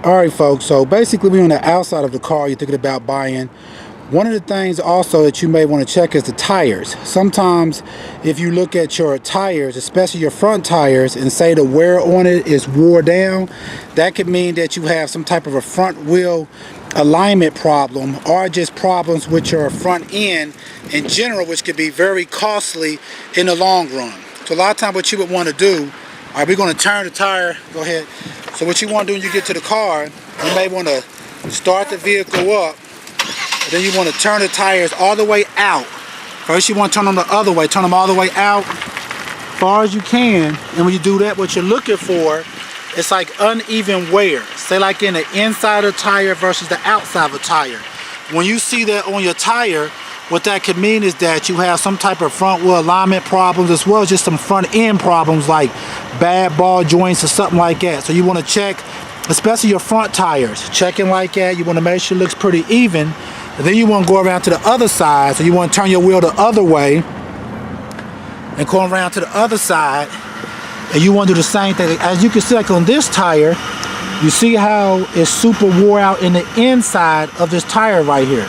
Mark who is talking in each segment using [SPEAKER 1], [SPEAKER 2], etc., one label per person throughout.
[SPEAKER 1] Alright folks, so basically we're on the outside of the car you're thinking about buying. One of the things also that you may want to check is the tires. Sometimes if you look at your tires, especially your front tires, and say the wear on it is wore down, that could mean that you have some type of a front wheel alignment problem or just problems with your front end in general, which could be very costly in the long run. So a lot of times what you would want to do, alright, we're going to turn the tire, go ahead. So what you want to do when you get to the car, you may want to start the vehicle up, and then you want to turn the tires all the way out. First you want to turn them the other way, turn them all the way out far as you can, and when you do that, what you're looking for, it's like uneven wear. Say like in the inside of the tire versus the outside of the tire. When you see that on your tire, what that could mean is that you have some type of front wheel alignment problems as well as just some front end problems like bad ball joints or something like that. So you want to check, especially your front tires, checking like that. You want to make sure it looks pretty even. And then you want to go around to the other side. So you want to turn your wheel the other way and go around to the other side. And you want to do the same thing. As you can see, like on this tire, you see how it's super wore out in the inside of this tire right here.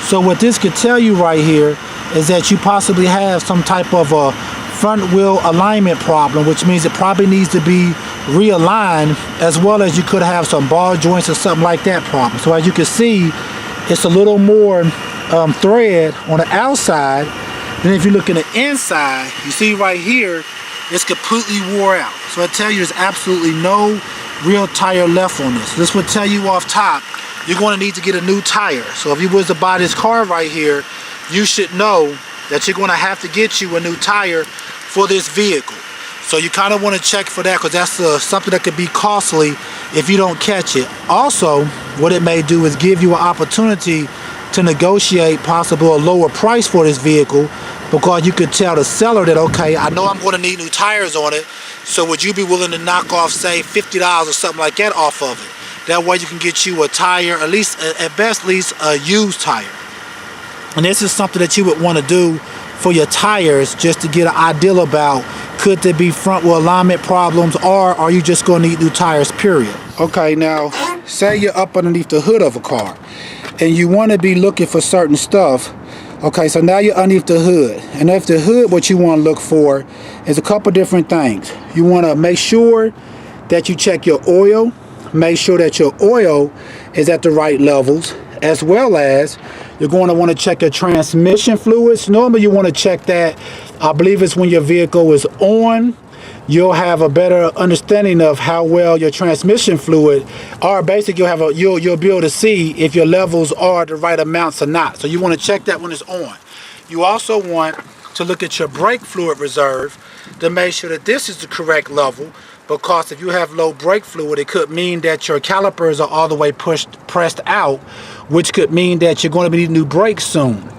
[SPEAKER 1] So what this could tell you right here is that you possibly have some type of a front wheel alignment problem, which means it probably needs to be realigned, as well as you could have some ball joints or something like that problem. So as you can see, it's a little more thread on the outside. Then if you look in the inside, you see right here, it's completely wore out. So I tell you, there's absolutely no real tire left on this. This would tell you off top, you're going to need to get a new tire. So if you was to buy this car right here, you should know that you're going to have to get you a new tire for this vehicle. So you kind of want to check for that, because that's something that could be costly if you don't catch it. Also, what it may do is give you an opportunity to negotiate possible a lower price for this vehicle, because you could tell the seller that, okay, I know I'm going to need new tires on it, so would you be willing to knock off, say, $50 or something like that off of it? That way you can get you a tire, at least, at best, at least a used tire. And this is something that you would want to do for your tires, just to get an idea about, could there be front wheel alignment problems, or are you just going to need new tires, period. Okay, now, say you're up underneath the hood of a car, and you want to be looking for certain stuff. Okay, so now you're underneath the hood, and if the hood, what you want to look for is a couple different things. You want to make sure that you check your oil, make sure that your oil is at the right levels, as well as you're going to want to check your transmission fluids. Normally you want to check that, I believe it's when your vehicle is on. You'll have a better understanding of how well your transmission fluid, or basically you'll be able to see if your levels are the right amounts or not. So you want to check that when it's on. You also want to look at your brake fluid reserve to make sure that this is the correct level, because if you have low brake fluid, it could mean that your calipers are all the way pressed out, which could mean that you're going to be needing new brakes soon.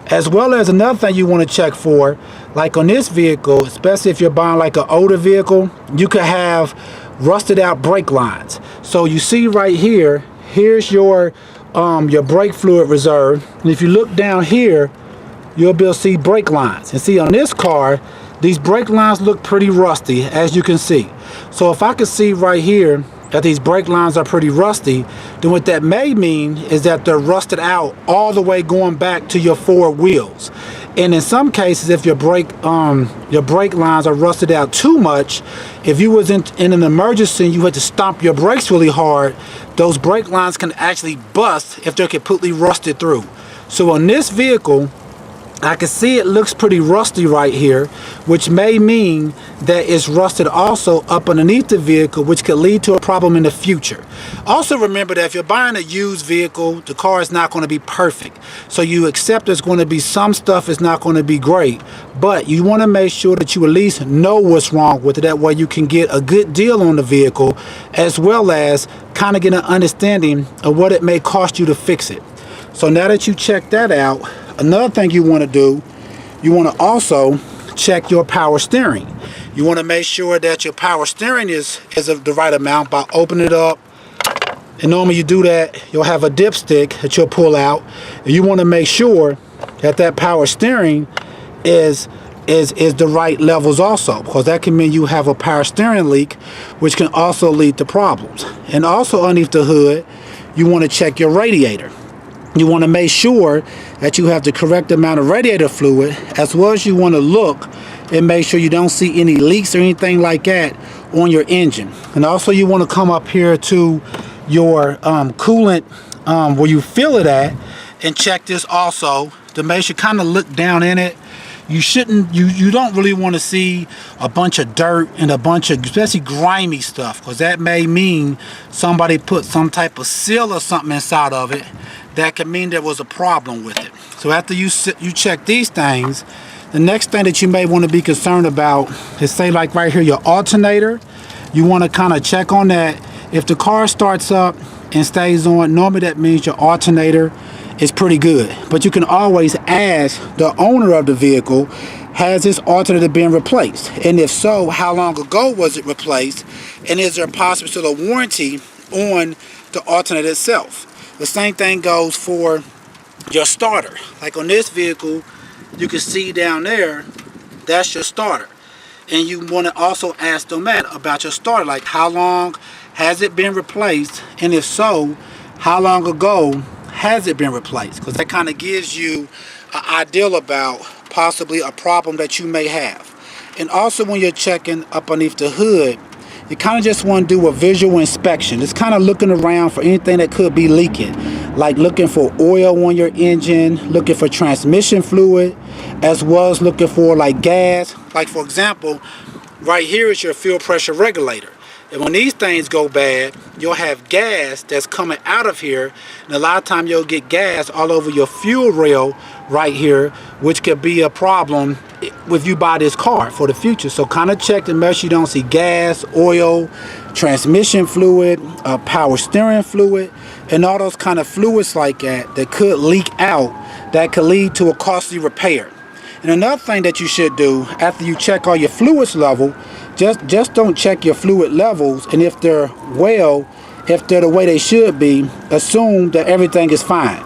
[SPEAKER 1] As well as another thing you want to check for, like on this vehicle, especially if you're buying like an older vehicle, you could have rusted out brake lines. So you see right here, here's your brake fluid reserve, and if you look down here, you'll be able to see brake lines. And see, on this car, these brake lines look pretty rusty, as you can see. So if I can see right here that these brake lines are pretty rusty, then what that may mean is that they're rusted out all the way going back to your forward wheels. And in some cases, if your brake lines are rusted out too much, if you was in an emergency and you had to stomp your brakes really hard, those brake lines can actually bust if they're completely rusted through. So on this vehicle, I can see it looks pretty rusty right here, which may mean that it's rusted also up underneath the vehicle, which could lead to a problem in the future. Also remember that if you're buying a used vehicle, the car is not going to be perfect. So you accept there's going to be some stuff is not going to be great, but you want to make sure that you at least know what's wrong with it. That way you can get a good deal on the vehicle, as well as kind of get an understanding of what it may cost you to fix it. So now that you check that out, another thing you want to do, you want to also check your power steering. You want to make sure that your power steering is of the right amount by opening it up. And normally you do that, you'll have a dipstick that you'll pull out. And you want to make sure that that power steering is is the right levels also, because that can mean you have a power steering leak, which can also lead to problems. And also underneath the hood, you want to check your radiator. You want to make sure that you have the correct amount of radiator fluid, as well as you want to look and make sure you don't see any leaks or anything like that on your engine. And also you want to come up here to your coolant where you fill it at and check this also to make sure, kind of look down in it. You shouldn't, you don't really want to see a bunch of dirt and a bunch of especially grimy stuff, because that may mean somebody put some type of seal or something inside of it. That could mean there was a problem with it. So after you check these things, the next thing that you may want to be concerned about is, say like right here, your alternator. You want to kind of check on that. If the car starts up and stays on, normally that means your alternator is pretty good. But you can always ask the owner of the vehicle, has this alternator been replaced? And if so, how long ago was it replaced? And is there possibly still a warranty on the alternator itself? The same thing goes for your starter. Like on this vehicle, you can see down there, that's your starter. And you want to also ask them that about your starter, like how long has it been replaced? And if so, how long ago has it been replaced? Because that kind of gives you an idea about possibly a problem that you may have. And also when you're checking up underneath the hood, you kind of just want to do a visual inspection. It's kind of looking around for anything that could be leaking, like looking for oil on your engine, looking for transmission fluid, as well as looking for like gas. Like for example, right here is your fuel pressure regulator. And when these things go bad, you'll have gas that's coming out of here, and a lot of times you'll get gas all over your fuel rail right here, which could be a problem if you buy this car for the future. So kind of check to make sure you don't see gas, oil, transmission fluid, power steering fluid, and all those kind of fluids like that could leak out, that could lead to a costly repair. And another thing that you should do after you check all your fluids level, just don't check your fluid levels, and if they're the way they should be, assume that everything is fine.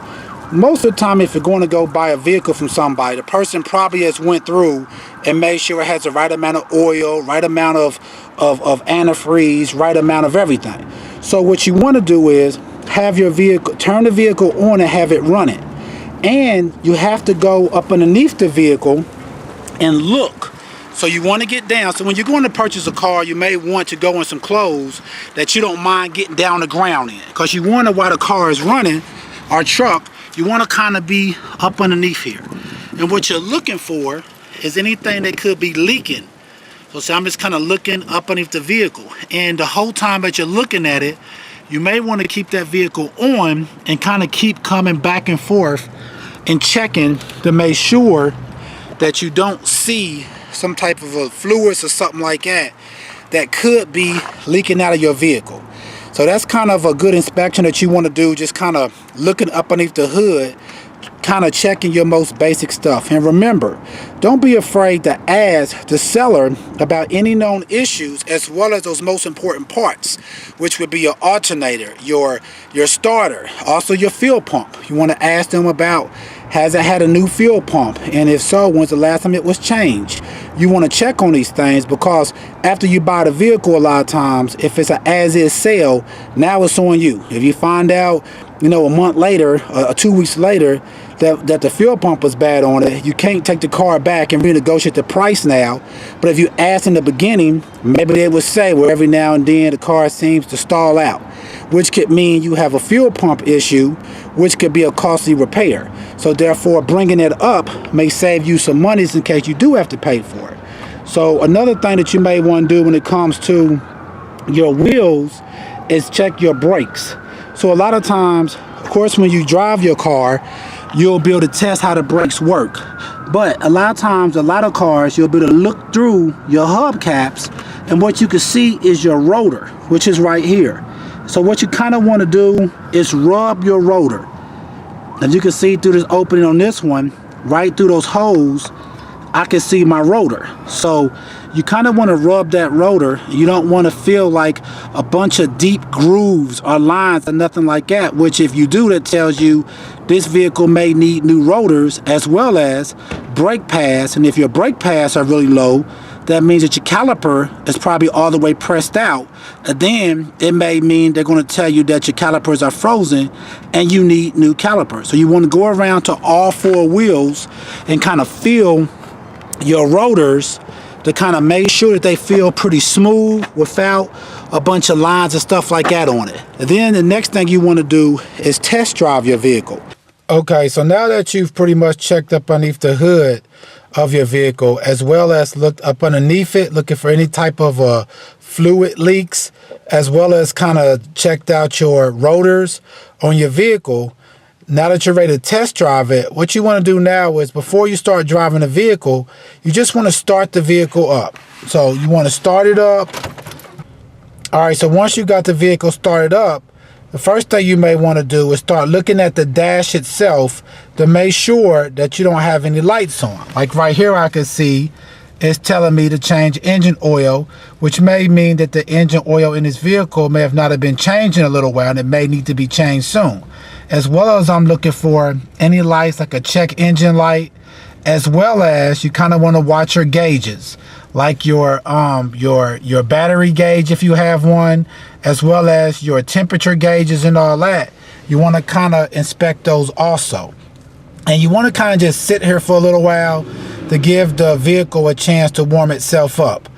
[SPEAKER 1] Most of the time, if you're going to go buy a vehicle from somebody, the person probably has went through and made sure it has the right amount of oil, right amount of antifreeze, right amount of everything. So what you want to do is have your vehicle, turn the vehicle on and have it running. And you have to go up underneath the vehicle and look. So you want to get down. So when you're going to purchase a car, you may want to go in some clothes that you don't mind getting down the ground in, because you wonder why the car is running, or truck. You want to kind of be up underneath here. And what you're looking for is anything that could be leaking. So I'm just kind of looking up underneath the vehicle. And the whole time that you're looking at it, you may want to keep that vehicle on and kind of keep coming back and forth and checking to make sure that you don't see some type of a fluids or something like that that could be leaking out of your vehicle. So that's kind of a good inspection that you want to do, just kind of looking up underneath the hood, kind of checking your most basic stuff. And remember, don't be afraid to ask the seller about any known issues, as well as those most important parts, which would be your alternator, your starter, also your fuel pump. You want to ask them about, has it had a new fuel pump? And if so, when's the last time it was changed? You want to check on these things, because after you buy the vehicle, a lot of times, if it's an as-is sale, now it's on you. If you find out, a month later, or 2 weeks later, that the fuel pump was bad on it, you can't take the car back and renegotiate the price now. But if you asked in the beginning, maybe they would say, well, every now and then the car seems to stall out, which could mean you have a fuel pump issue, which could be a costly repair. So therefore, bringing it up may save you some money in case you do have to pay for it. So another thing that you may want to do when it comes to your wheels is check your brakes. So a lot of times, of course, when you drive your car, you'll be able to test how the brakes work. But a lot of times, a lot of cars, you'll be able to look through your hubcaps, and what you can see is your rotor, which is right here. So what you kind of want to do is rub your rotor. As you can see through this opening on this one, right through those holes, I can see my rotor. So you kind of want to rub that rotor. You don't want to feel like a bunch of deep grooves or lines or nothing like that, which if you do, that tells you this vehicle may need new rotors as well as brake pads. And if your brake pads are really low, that means that your caliper is probably all the way pressed out. And then it may mean they're going to tell you that your calipers are frozen and you need new calipers. So you want to go around to all four wheels and kind of feel your rotors to kind of make sure that they feel pretty smooth without a bunch of lines and stuff like that on it. And then the next thing you want to do is test drive your vehicle. Okay, so now that you've pretty much checked up underneath the hood of your vehicle, as well as looked up underneath it, looking for any type of fluid leaks, as well as kind of checked out your rotors on your vehicle, now that you're ready to test drive it, what you want to do now is, before you start driving the vehicle, you just want to start the vehicle up. So you want to start it up. All right, so once you got the vehicle started up, the first thing you may want to do is start looking at the dash itself to make sure that you don't have any lights on. Like right here, I can see it's telling me to change engine oil, which may mean that the engine oil in this vehicle may have not have been changed in a little while, and it may need to be changed soon. As well as I'm looking for any lights like a check engine light, as well as you kind of want to watch your gauges, like your battery gauge if you have one, as well as your temperature gauges and all that. You want to kind of inspect those also. And you want to kind of just sit here for a little while to give the vehicle a chance to warm itself up.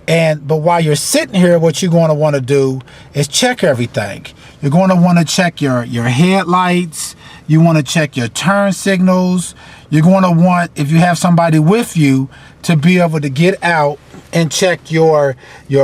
[SPEAKER 1] But while you're sitting here, what you're going to want to do is check everything. You're going to want to check your headlights. You want to check your turn signals. You're going to want, if you have somebody with you, to be able to get out and check your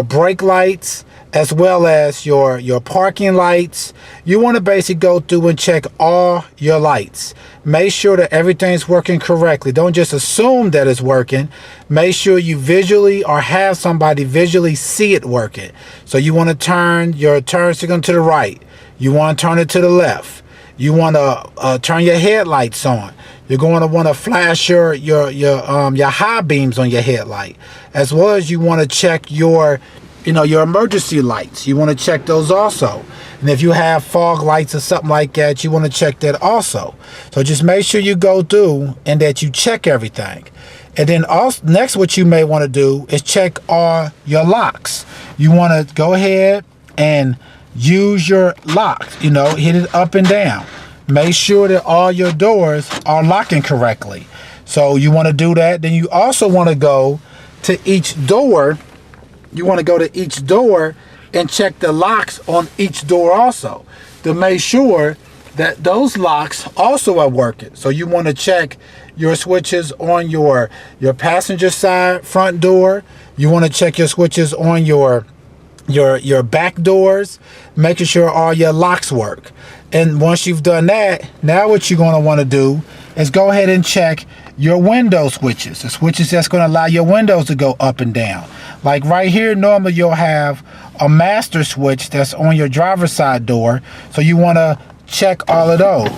[SPEAKER 1] brake lights, as well as your parking lights. You want to basically go through and check all your lights. Make sure that everything's working correctly. Don't just assume that it's working. Make sure you visually, or have somebody visually see it working. So you want to turn your turn signal to the right. You want to turn it to the left. You want to turn your headlights on. You're going to want to flash your high beams on your headlight, as well as you want to check your emergency lights. You want to check those also. And if you have fog lights or something like that, you want to check that also. So just make sure you go through and that you check everything. And then also, next, what you may want to do is check all your locks. You want to go ahead and use your locks, hit it up and down. Make sure that all your doors are locking correctly. So you want to do that. Then you also want to go to each door. You want to go to each door and check the locks on each door also, to make sure that those locks also are working. So you want to check your switches on your passenger side front door. You want to check your switches on your back doors, making sure all your locks work. And once you've done that, now what you're going to want to do is go ahead and check your window switches, the switches that's going to allow your windows to go up and down. Like right here, normally you'll have a master switch that's on your driver's side door, so you want to check all of those.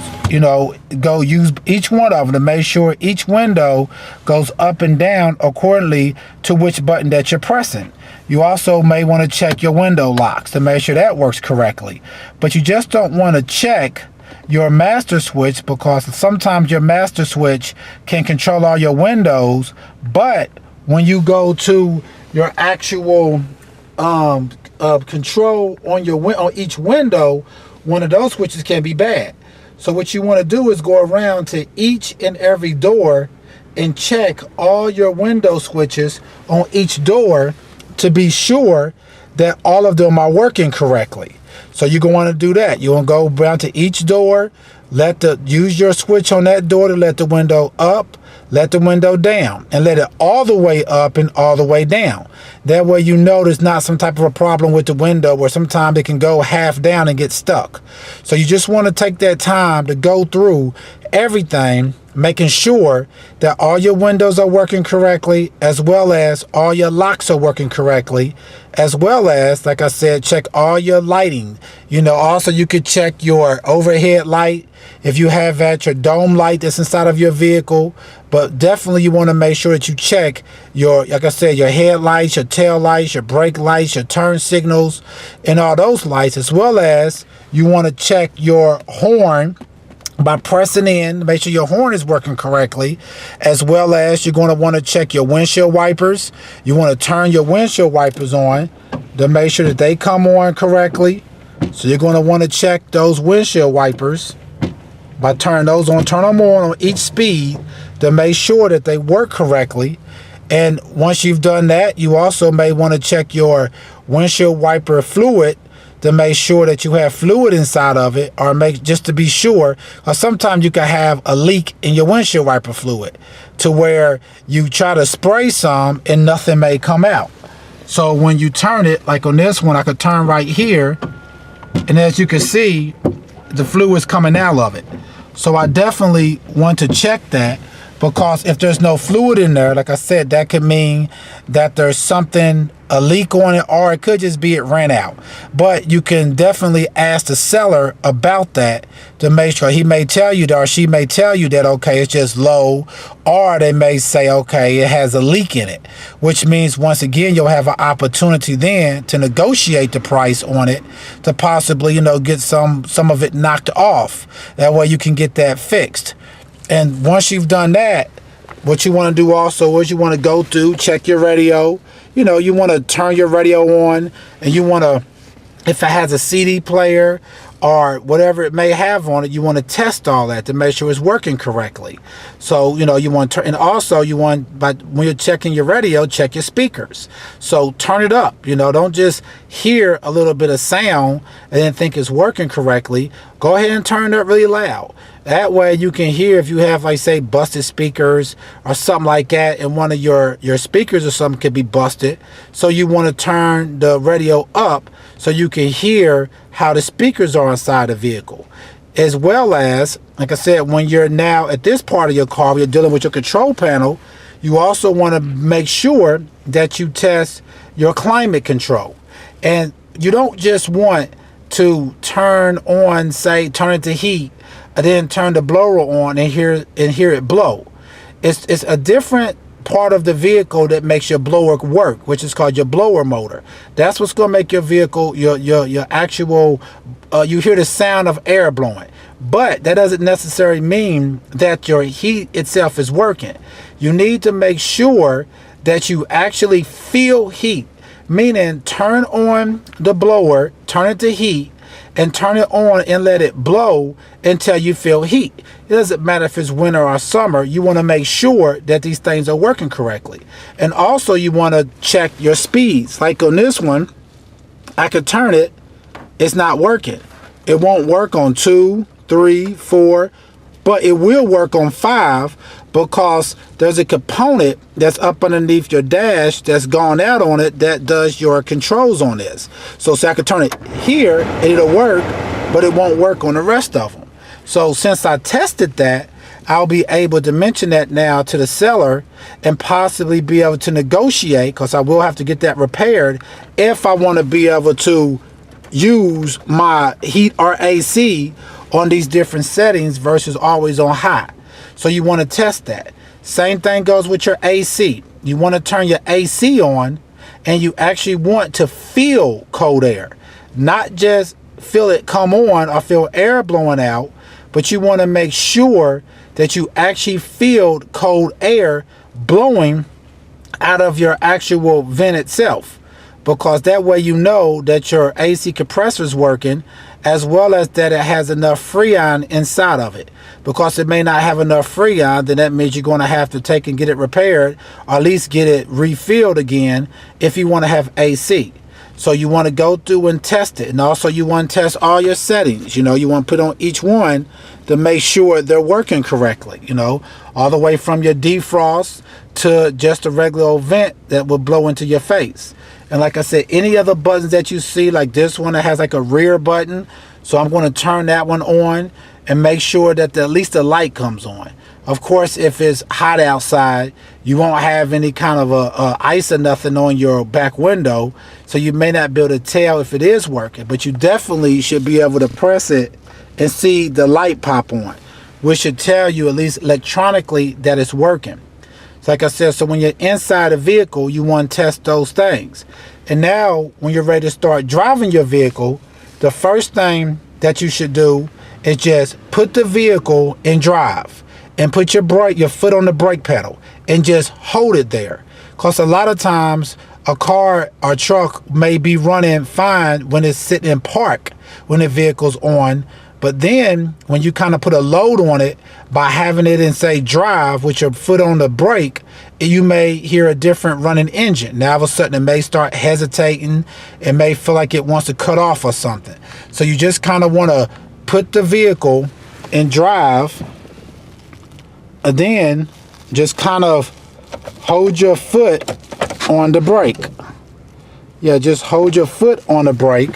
[SPEAKER 1] Go use each one of them to make sure each window goes up and down accordingly to which button that you're pressing. You also may want to check your window locks to make sure that works correctly. But you just don't want to check your master switch, because sometimes your master switch can control all your windows, but when you go to your actual control on each window, one of those switches can be bad. So what you want to do is go around to each and every door and check all your window switches on each door to be sure that all of them are working correctly. So you're going to want to do that. You want to go around to each door, use your switch on that door to let the window up, let the window down, and let it all the way up and all the way down. That way there's not some type of a problem with the window where sometimes it can go half down and get stuck. So you just want to take that time to go through everything making sure that all your windows are working correctly, as well as all your locks are working correctly, as well as, like I said, check all your lighting. You know, also you could check your overhead light, if you have that, your dome light that's inside of your vehicle. But definitely you want to make sure that you check your, like I said, your headlights, your tail lights, your brake lights, your turn signals, and all those lights, as well as you want to check your horn by pressing in, make sure your horn is working correctly, as well as you're going to want to check your windshield wipers. You want to turn your windshield wipers on to make sure that they come on correctly. So you're going to want to check those windshield wipers by turning those on, turn them on each speed to make sure that they work correctly. And once you've done that, you also may want to check your windshield wiper fluid to make sure that you have fluid inside of it, or make just to be sure. Or sometimes you can have a leak in your windshield wiper fluid to where you try to spray some and nothing may come out. So when you turn it, like on this one, I could turn right here, and as you can see, the fluid is coming out of it. So I definitely want to check that, because if there's no fluid in there, like I said, that could mean that there's something, a leak on it, or it could just be it ran out. But you can definitely ask the seller about that to make sure. He may tell you that, or she may tell you that, okay, it's just low, or they may say, okay, it has a leak in it, which means once again you'll have an opportunity then to negotiate the price on it to possibly, you know, get some of it knocked off. That way you can get that fixed. And once you've done that, what you want to do also is you want to go through, check your radio. You know, you want to turn your radio on, and you want to, if it has a CD player or whatever it may have on it, you want to test all that to make sure it's working correctly. So, you know, you want to, and also you want, but when you're checking your radio, check your speakers. So turn it up, you know, don't just hear a little bit of sound and then think it's working correctly. Go ahead and turn it up really loud. That way you can hear if you have, like, say, busted speakers or something like that, and one of your speakers or something could be busted. So you want to turn the radio up so you can hear how the speakers are inside the vehicle. As well as, like I said, when you're now at this part of your car, you're dealing with your control panel, you also want to make sure that you test your climate control. And you don't just want to turn on, say, turn it to heat, and then turn the blower on and hear it blow. It's a different part of the vehicle that makes your blower work, which is called your blower motor. That's what's going to make your vehicle, your actual, you hear the sound of air blowing. But that doesn't necessarily mean that your heat itself is working. You need to make sure that you actually feel heat, meaning turn on the blower, turn it to heat, and turn it on and let it blow until you feel heat. It doesn't matter if it's winter or summer. You want to make sure that these things are working correctly. And also you want to check your speeds. Like on this one, I could turn it, it's not working. It won't work on 2, 3, 4, but it will work on 5, because there's a component that's up underneath your dash that's gone out on it that does your controls on this. So I could turn it here and it'll work, but it won't work on the rest of them. So since I tested that, I'll be able to mention that now to the seller and possibly be able to negotiate, because I will have to get that repaired if I want to be able to use my heat or AC on these different settings versus always on high. So you want to test that. Same thing goes with your AC. You want to turn your AC on, and you actually want to feel cold air. Not just feel it come on or feel air blowing out, but you want to make sure that you actually feel cold air blowing out of your actual vent itself. Because that way you know that your AC compressor is working, as well as that it has enough freon inside of it. Because it may not have enough freon, then that means you're going to have to take and get it repaired, or at least get it refilled again if you want to have AC. So you want to go through and test it. And also you want to test all your settings. You know, you want to put on each one to make sure they're working correctly. You know, all the way from your defrost to just a regular old vent that will blow into your face. And like I said, any other buttons that you see, like this one that has like a rear button, so I'm going to turn that one on and make sure that at least the light comes on. Of course, if it's hot outside, you won't have any kind of ice or nothing on your back window, so you may not be able to tell if it is working, but you definitely should be able to press it and see the light pop on, which should tell you, at least electronically, that it's working. So like I said, so when you're inside a vehicle, you want to test those things. And now when you're ready to start driving your vehicle, the first thing that you should do is just put the vehicle in drive and put your foot on the brake pedal and just hold it there. Because a lot of times a car or truck may be running fine when it's sitting in park when the vehicle's on, but then when you kind of put a load on it by having it in, say, drive with your foot on the brake, you may hear a different running engine. Now all of a sudden it may start hesitating. It may feel like it wants to cut off or something. So you just kind of want to put the vehicle in drive and then just kind of hold your foot on the brake. Yeah, just hold your foot on the brake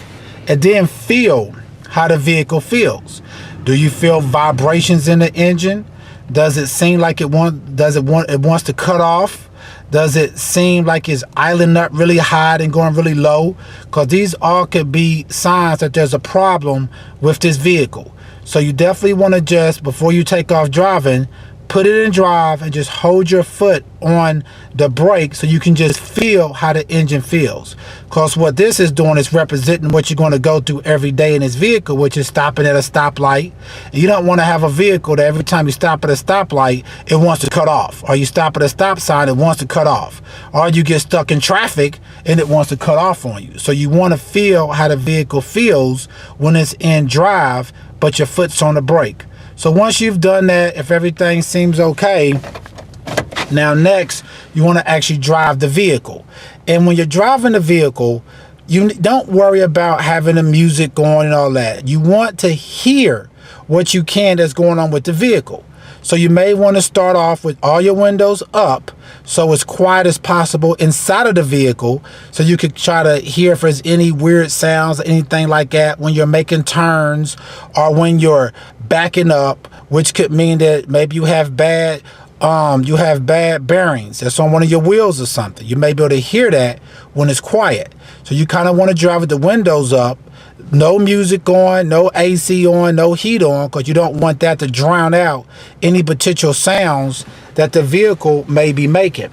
[SPEAKER 1] and then feel how the vehicle feels. Do you feel vibrations in the engine? Does it seem like it wants to cut off? Does it seem like it's idling up really high and going really low? Because these all could be signs that there's a problem with this vehicle. So you definitely want to just, before you take off driving, put it in drive and just hold your foot on the brake so you can just feel how the engine feels. Because what this is doing is representing what you're going to go through every day in this vehicle, which is stopping at a stoplight. And you don't want to have a vehicle that every time you stop at a stoplight, it wants to cut off. Or you stop at a stop sign, it wants to cut off. Or you get stuck in traffic and it wants to cut off on you. So you want to feel how the vehicle feels when it's in drive, but your foot's on the brake. So once you've done that, if everything seems okay, now next you want to actually drive the vehicle. And when you're driving the vehicle, you don't worry about having the music going and all that. You want to hear what you can that's going on with the vehicle. So you may want to start off with all your windows up so as quiet as possible inside of the vehicle, so you could try to hear if there's any weird sounds or anything like that when you're making turns or when you're backing up, which could mean that maybe you have bad bearings that's on one of your wheels or something. You may be able to hear that when it's quiet. So you kind of want to drive with the windows up, no music on, no AC on, no heat on, because you don't want that to drown out any potential sounds that the vehicle may be making.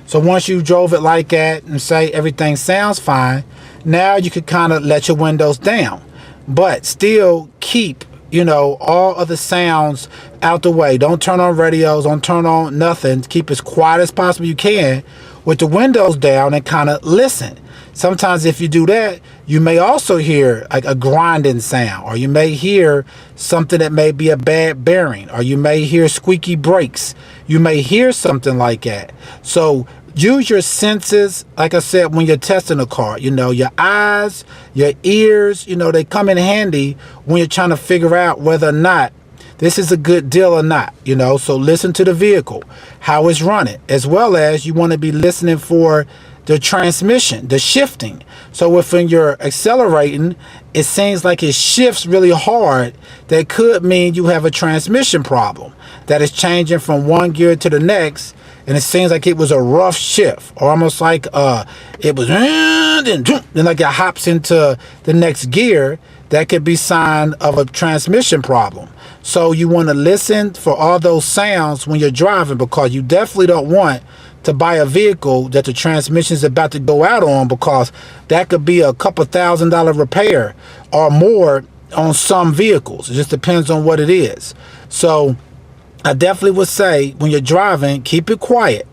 [SPEAKER 1] So once you drove it like that and say everything sounds fine, now you could kind of let your windows down, but still keep, all of the sounds out the way. Don't turn on radios, don't turn on nothing. Keep as quiet as possible you can with the windows down and kind of listen. Sometimes if you do that, you may also hear like a grinding sound, or you may hear something that may be a bad bearing, or you may hear squeaky brakes. You may hear something like that. So use your senses, like I said, when you're testing a car. Your eyes, your ears, they come in handy when you're trying to figure out whether or not this is a good deal or not. So listen to the vehicle, how it's running, as well as you want to be listening for the transmission, the shifting. So if when you're accelerating, it seems like it shifts really hard, that could mean you have a transmission problem that is changing from one gear to the next, and it seems like it was a rough shift, or almost like it was then like it hops into the next gear. That could be sign of a transmission problem. So you want to listen for all those sounds when you're driving, because you definitely don't want to buy a vehicle that the transmission is about to go out on, because that could be a couple $1,000 repair or more on some vehicles. It just depends on what it is. So I definitely would say when you're driving, keep it quiet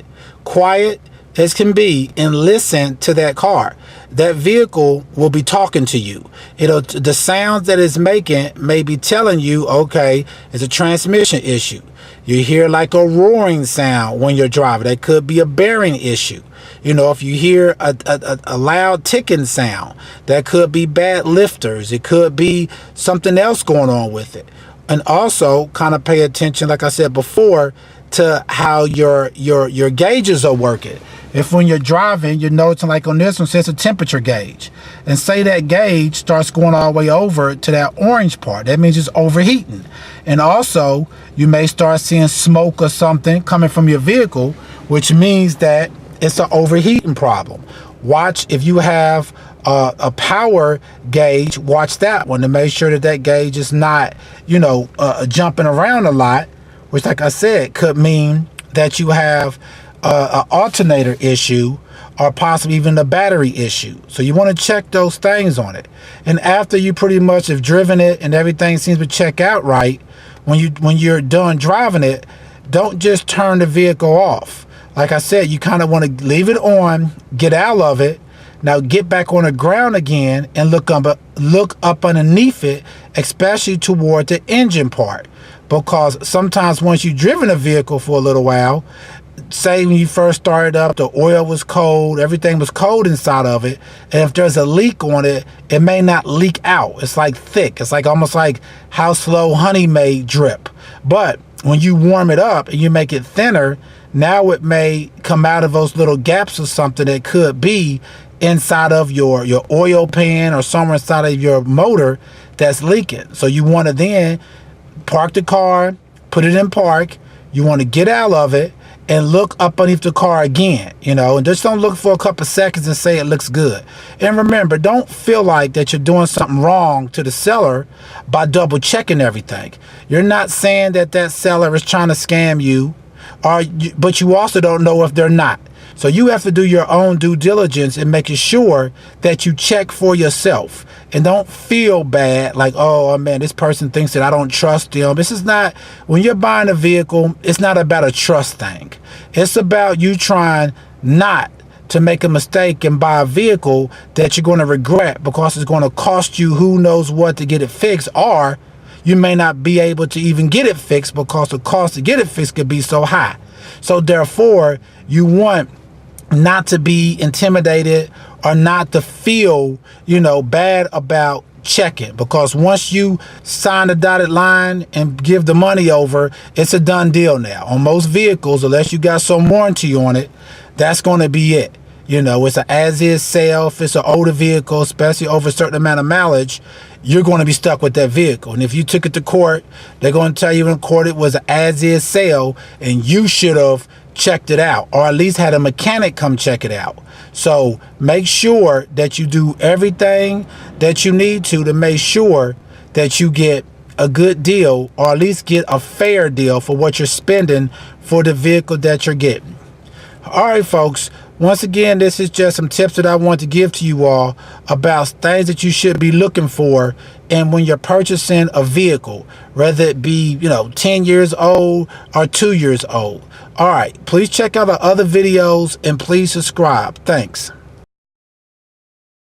[SPEAKER 1] as can be, and listen to that car. That vehicle will be talking to you. The sounds that it's making may be telling you, okay, it's a transmission issue. You hear like a roaring sound when you're driving. That could be a bearing issue. If you hear a loud ticking sound, that could be bad lifters. It could be something else going on with it. And also kind of pay attention, like I said before, to how your gauges are working. if when you're driving, you're noticing, like on this one, says a temperature gauge. And say that gauge starts going all the way over to that orange part. That means it's overheating. And also, you may start seeing smoke or something coming from your vehicle, which means that it's an overheating problem. Watch if you have a power gauge, watch that one to make sure that that gauge is not, you know, jumping around a lot, which, like I said, could mean that you have an alternator issue or possibly even a battery issue. So you want to check those things on it. And after you pretty much have driven it and everything seems to check out right, when you're done driving it, don't just turn the vehicle off. Like I said, you kind of want to leave it on, get out of it. Now get back on the ground again and look up underneath it, especially toward the engine part. Because sometimes once you've driven a vehicle for a little while, say when you first started up, the oil was cold, everything was cold inside of it, and if there's a leak on it, it may not leak out. It's like thick. It's like almost like how slow honey may drip. But when you warm it up and you make it thinner, now it may come out of those little gaps or something that could be inside of your oil pan or somewhere inside of your motor that's leaking. So you want to then park the car, put it in park. You want to get out of it and look up underneath the car again, you know, and just don't look for a couple of seconds and say it looks good. And remember, don't feel like that you're doing something wrong to the seller by double checking everything. You're not saying that that seller is trying to scam you, but you also don't know if they're not. So you have to do your own due diligence in making sure that you check for yourself and don't feel bad like, oh man, this person thinks that I don't trust them. This is not, when you're buying a vehicle, it's not about a trust thing. It's about you trying not to make a mistake and buy a vehicle that you're going to regret because it's going to cost you who knows what to get it fixed, or you may not be able to even get it fixed because the cost to get it fixed could be so high. So therefore, you want not to be intimidated or not to feel, you know, bad about checking, because once you sign the dotted line and give the money over, it's a done deal now. On most vehicles, unless you got some warranty on it, that's going to be it. You know, it's an as-is sale. If it's an older vehicle, especially over a certain amount of mileage, you're going to be stuck with that vehicle. And if you took it to court, they're going to tell you in court it was an as-is sale and you should have checked it out, or at least had a mechanic come check it out. So make sure that you do everything that you need to make sure that you get a good deal, or at least get a fair deal for what you're spending for the vehicle that you're getting. All right, folks. Once again, this is just some tips that I want to give to you all about things that you should be looking for. And when you're purchasing a vehicle, whether it be, you know, 10 years old or 2 years old. All right, please check out our other videos and please subscribe. Thanks.